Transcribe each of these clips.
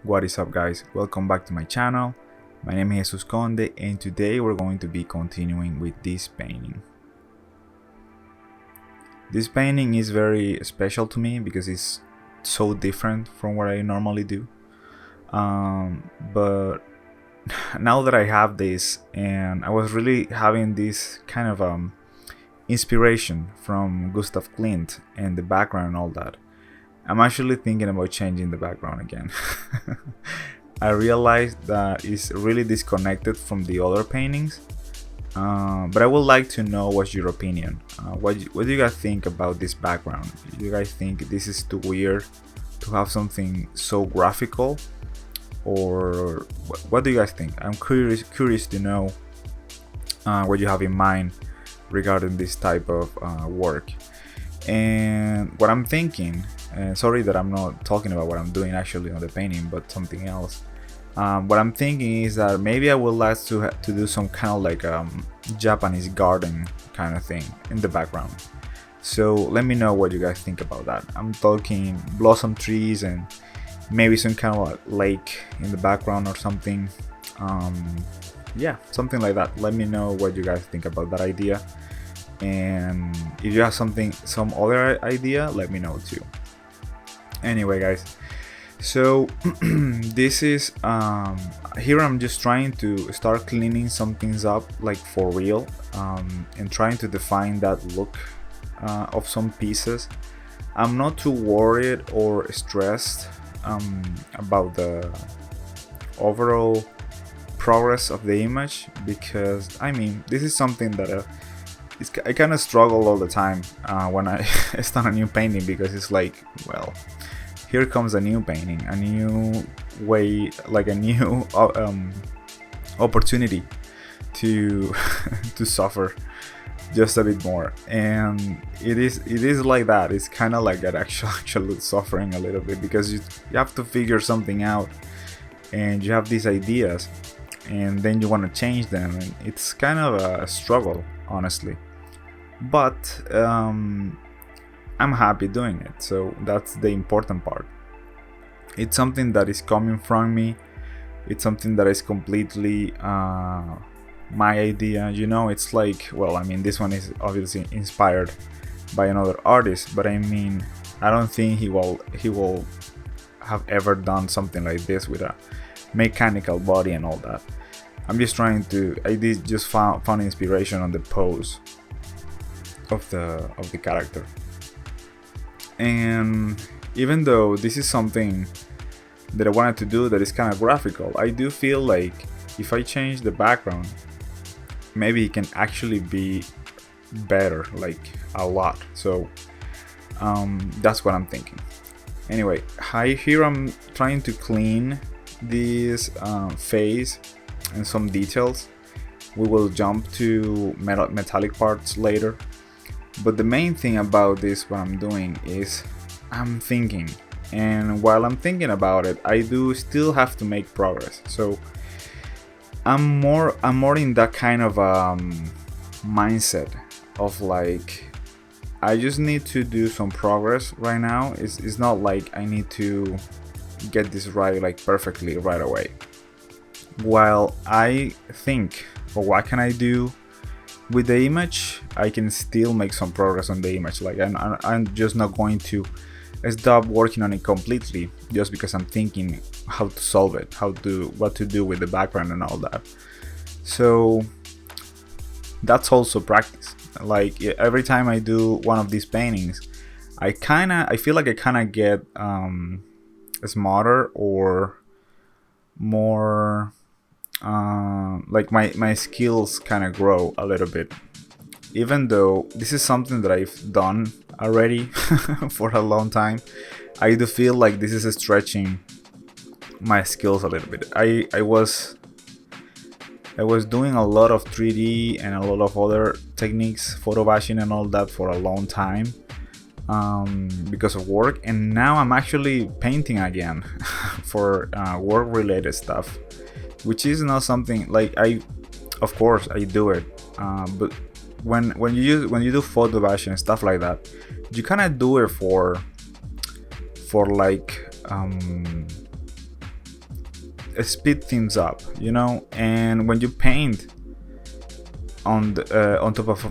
What is up, guys? Welcome back to my channel. My name is Jesus Conde, and today we're going to be continuing with this painting. This painting is very special to me because it's so different from what I normally do. But now that I have this, and I was really having this kind of inspiration from Gustav Klimt and the background and all that, I'm actually thinking about changing the background again. I realized that it's really disconnected from the other paintings, but I would like to know what's your opinion. What do you guys think about this background? Do you guys think this is too weird to have something so graphical, or what do you guys think? I'm curious to know what you have in mind regarding this type of work. And what I'm thinking, and sorry that I'm not talking about what I'm doing actually on the painting, but something else. What I'm thinking is that maybe I would like to do some kind of like Japanese garden kind of thing in the background. So let me know what you guys think about that. I'm talking blossom trees and maybe some kind of like lake in the background or something. Yeah, something like that. Let me know what you guys think about that idea. And if you have some other idea, let me know too. Anyway, guys, so this is here I'm just trying to start cleaning some things up, like for real, and trying to define that look of some pieces. I'm not too worried or stressed about the overall progress of the image, because I mean, this is something that I kind of struggle all the time when I start a new painting, because it's like, well, here comes a new painting, a new way, like a new opportunity to to suffer just a bit more. And it is like that. It's kind of like that actual suffering a little bit, because you have to figure something out, and you have these ideas, and then you want to change them, and it's kind of a struggle, honestly. But I'm happy doing it, so that's the important part. It's something that is coming from me. It's something that is completely my idea, you know. It's like, well, I mean, this one is obviously inspired by another artist, but I mean, I don't think he will have ever done something like this with a mechanical body and all that. I'm just trying to, I did just found inspiration on the pose of the character. And even though this is something that I wanted to do that is kind of graphical, I do feel like if I change the background, maybe it can actually be better, like a lot. So that's what I'm thinking. Anyway, here I'm trying to clean this face and some details. We will jump to metallic parts later. But the main thing about this, what I'm doing, is I'm thinking, and while I'm thinking about it, I do still have to make progress. So I'm more in that kind of mindset of like, I just need to do some progress right now. It's not like I need to get this right like perfectly right away. While I think, well, what can I do with the image, I can still make some progress on the image. Like I'm just not going to stop working on it completely just because I'm thinking how to solve it, what to do with the background and all that. So that's also practice. Like every time I do one of these paintings, I feel like I kind of get smarter or more. Like my skills kind of grow a little bit, even though this is something that I've done already for a long time. I do feel like this is stretching my skills a little bit. I was doing a lot of 3D and a lot of other techniques, photo bashing and all that, for a long time because of work, and now I'm actually painting again for work related stuff, which is not something like of course I do it, but when you do photo bashing and stuff like that, you kind of do it for like speed things up, you know. And when you paint on top of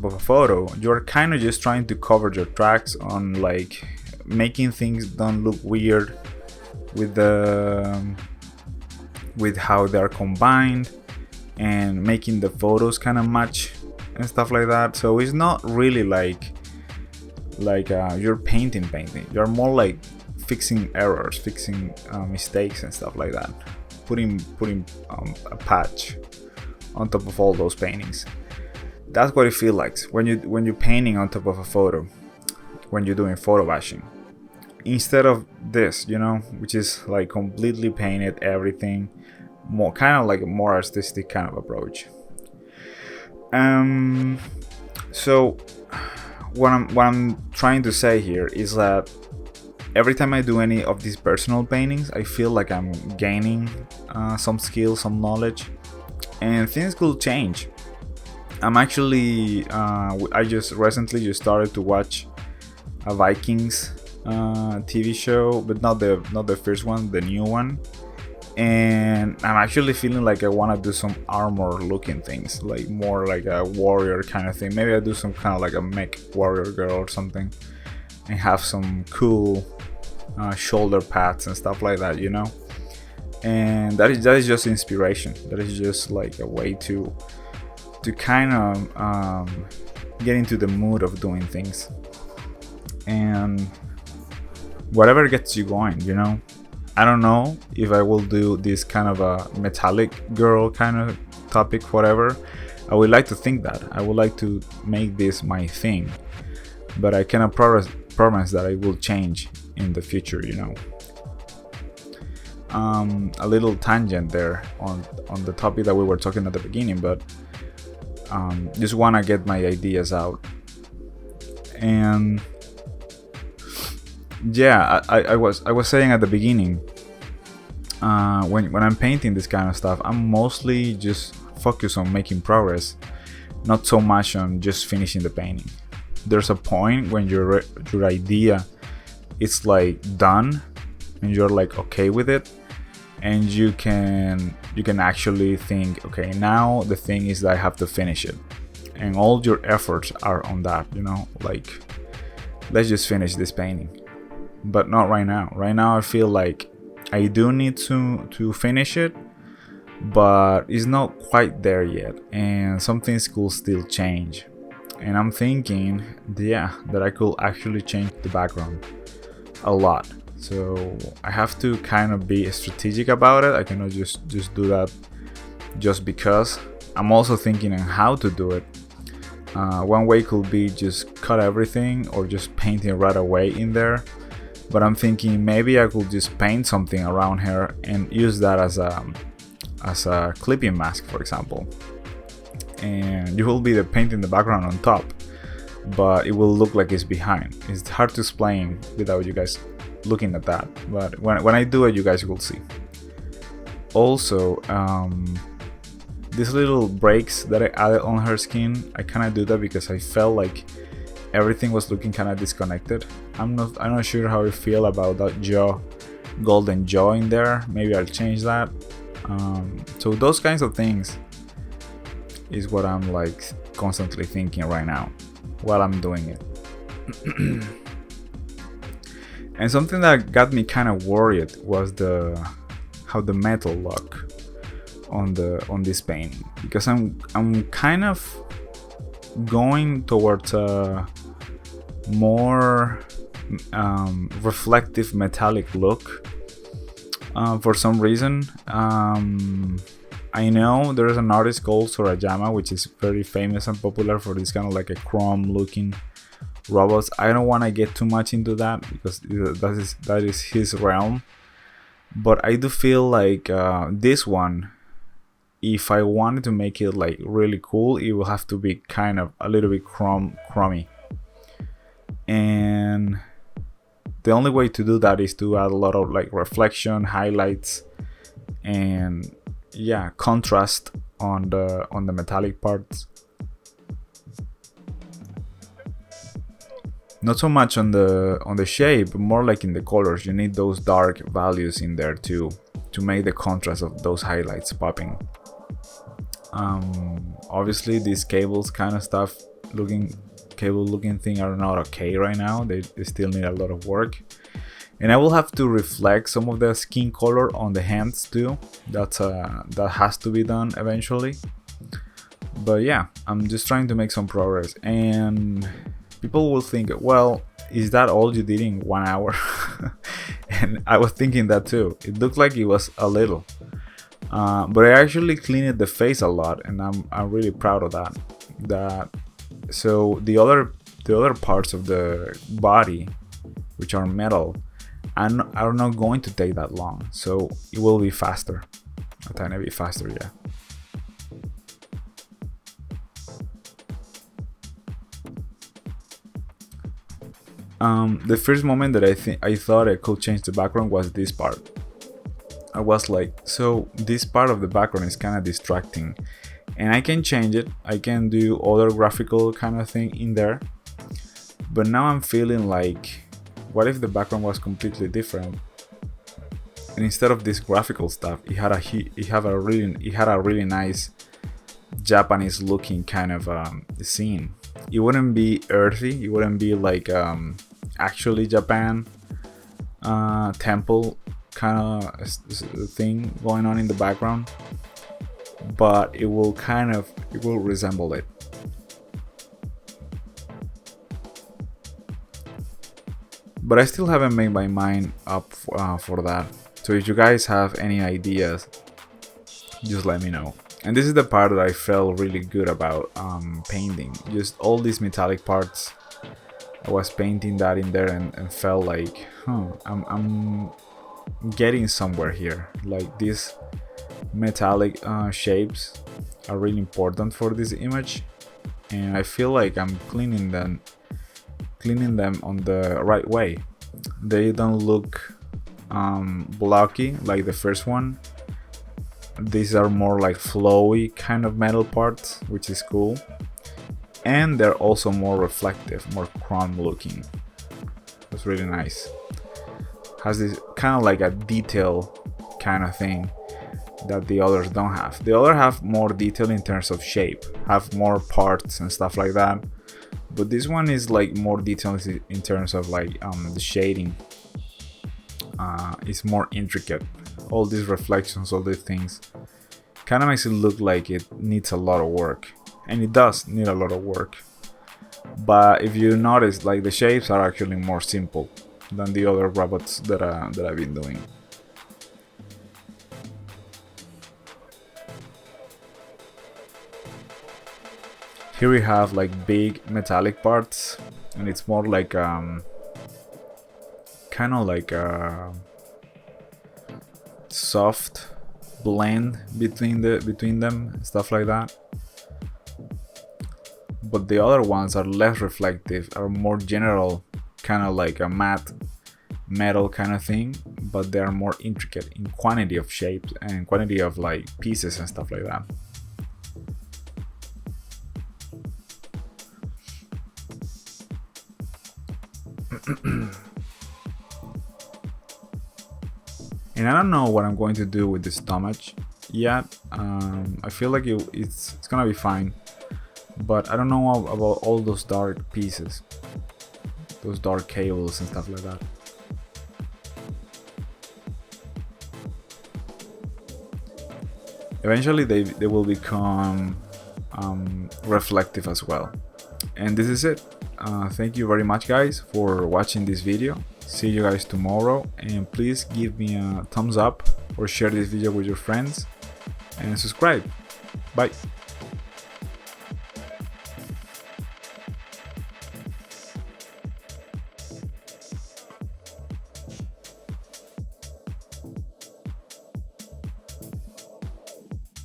a photo, you're kind of just trying to cover your tracks on like making things don't look weird with the with how they're combined, and making the photos kind of match and stuff like that. So it's not really like you're painting. You're more like fixing errors, fixing mistakes and stuff like that, putting a patch on top of all those paintings. That's what it feels like when you're painting on top of a photo, when you're doing photo bashing, instead of this, you know, which is like completely painted everything, more kind of like a more artistic kind of approach. So what I'm trying to say here is that every time I do any of these personal paintings, I feel like I'm gaining some skills, some knowledge, and things could change. I'm actually I just recently started to watch a Vikings TV show, but not the first one, the new one. And I'm actually feeling like I want to do some armor looking things, like more like a warrior kind of thing. Maybe I do some kind of like a mech warrior girl or something, and have some cool shoulder pads and stuff like that, you know. And that is just inspiration. That is just like a way to kind of get into the mood of doing things, and whatever gets you going, you know. I don't know if I will do this kind of a metallic girl kind of topic, whatever. I would like to think that. I would like to make this my thing, but I cannot promise that it will change in the future, you know. A little tangent there on the topic that we were talking at the beginning, but just want to get my ideas out. And yeah, I was saying at the beginning, when I'm painting this kind of stuff, I'm mostly just focused on making progress, not so much on just finishing the painting. There's a point when your idea is like done and you're like okay with it, and you can actually think, okay, now the thing is that I have to finish it, and all your efforts are on that, you know, like let's just finish this painting. But not right now. Right now I feel like I do need to finish it, but it's not quite there yet, and some things could still change. And I'm thinking, yeah, that I could actually change the background a lot. So I have to kind of be strategic about it. I cannot just do that just because. I'm also thinking on how to do it. One way could be just cut everything or just paint it right away in there. But I'm thinking maybe I could just paint something around here and use that as a clipping mask, for example. And you will be painting the background on top, but it will look like it's behind. It's hard to explain without you guys looking at that, but when I do it, you guys will see. Also, these little breaks that I added on her skin, I kind of do that because I felt like everything was looking kind of disconnected. I'm not sure how I feel about that golden jaw in there. Maybe I'll change that. So those kinds of things is what I'm like constantly thinking right now while I'm doing it. And something that got me kind of worried was how the metal look on this painting, because I'm kind of going towards a more reflective metallic look for some reason. I know there's an artist called Sorayama, which is very famous and popular for this kind of like a chrome looking robots. I don't want to get too much into that because that is his realm, but I do feel like this one, if I wanted to make it like really cool, it will have to be kind of a little bit chromey. And the only way to do that is to add a lot of like reflection, highlights, and yeah, contrast on the metallic parts. Not so much on the shape, but more like in the colors. You need those dark values in there too, to make the contrast of those highlights popping. Obviously these cables kind of stuff cable looking thing are not okay right now. They still need a lot of work, and I will have to reflect some of the skin color on the hands too. That has to be done eventually. But yeah, I'm just trying to make some progress, and people will think, well, is that all you did in 1 hour? And I was thinking that too. It looked like it was a little, but I actually cleaned the face a lot, and I'm really proud of that. So the other parts of the body, which are metal, are not going to take that long, so it will be faster, a tiny bit faster, yeah. The first moment that I thought I could change the background was this part. I was like, so this part of the background is kind of distracting, and I can change it. I can do other graphical kind of thing in there, but now I'm feeling like, what if the background was completely different? And instead of this graphical stuff, it had a really nice Japanese looking kind of scene. It wouldn't be earthy. It wouldn't be like actually Japan temple kind of thing going on in the background, but it will resemble it. But I still haven't made my mind up for that. So if you guys have any ideas, just let me know. And this is the part that I felt really good about painting. Just all these metallic parts. I was painting that in there and felt like, I'm getting somewhere here. Like these metallic shapes are really important for this image, and I feel like I'm cleaning them on the right way. They don't look blocky like the first one. These are more like flowy kind of metal parts, which is cool. And they're also more reflective, more chrome looking. That's really nice. Has this kind of like a detail kind of thing that the others don't have. The other have more detail in terms of shape, have more parts and stuff like that. But this one is like more detailed in terms of like the shading. It's more intricate. All these reflections, all these things, kind of makes it look like it needs a lot of work. And it does need a lot of work, but if you notice, like the shapes are actually more simple than the other robots that I've been doing. Here we have like big metallic parts, and it's more like kind of like a soft blend between them, stuff like that. But the other ones are less reflective, are more general, kind of like a matte metal kind of thing, but they are more intricate in quantity of shapes and quantity of like pieces and stuff like that. And I don't know what I'm going to do with the stomach yet. I feel like it's gonna be fine. But I don't know about all those dark pieces, those dark cables and stuff like that. Eventually they will become reflective as well. And this is it. Thank you very much guys for watching this video. See you guys tomorrow, and please give me a thumbs up or share this video with your friends and subscribe. Bye.